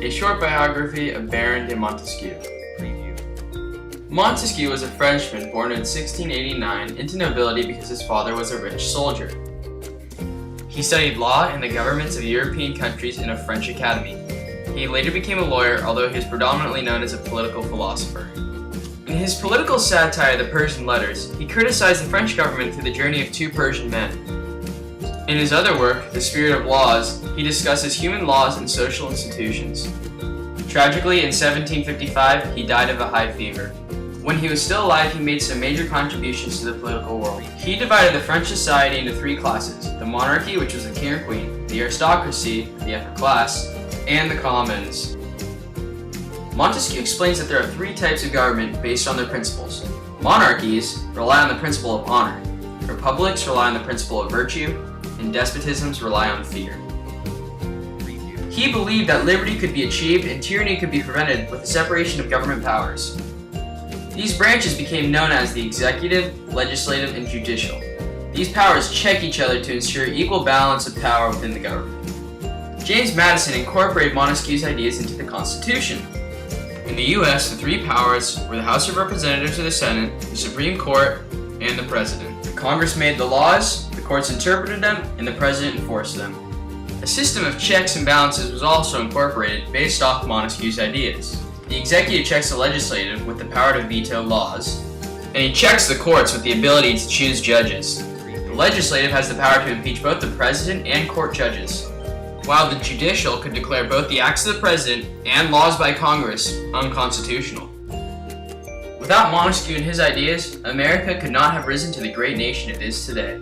A short biography of Baron de Montesquieu. Montesquieu was a Frenchman born in 1689 into nobility because his father was a rich soldier. He studied law in the governments of European countries in a French academy. He later became a lawyer, although he is predominantly known as a political philosopher. In his political satire, The Persian Letters, he criticized the French government through the journey of two Persian men. In his other work, The Spirit of Laws, he discusses human laws and social institutions. Tragically, in 1755, he died of a high fever. When he was still alive, he made some major contributions to the political world. He divided the French society into three classes: the monarchy, which was the king or queen, the aristocracy, the upper class, and the commons. Montesquieu explains that there are three types of government based on their principles. Monarchies rely on the principle of honor, republics rely on the principle of virtue, and despotisms rely on fear. He believed that liberty could be achieved and tyranny could be prevented with the separation of government powers. These branches became known as the executive, legislative, and judicial. These powers check each other to ensure equal balance of power within the government. James Madison incorporated Montesquieu's ideas into the Constitution. In the US, the three powers were the House of Representatives or the Senate, the Supreme Court, and the President. The Congress made the laws, the courts interpreted them, and the President enforced them. A system of checks and balances was also incorporated based off Montesquieu's ideas. The executive checks the legislative with the power to veto laws, and he checks the courts with the ability to choose judges. The legislative has the power to impeach both the president and court judges, while the judicial could declare both the acts of the president and laws by Congress unconstitutional. Without Montesquieu and his ideas, America could not have risen to the great nation it is today.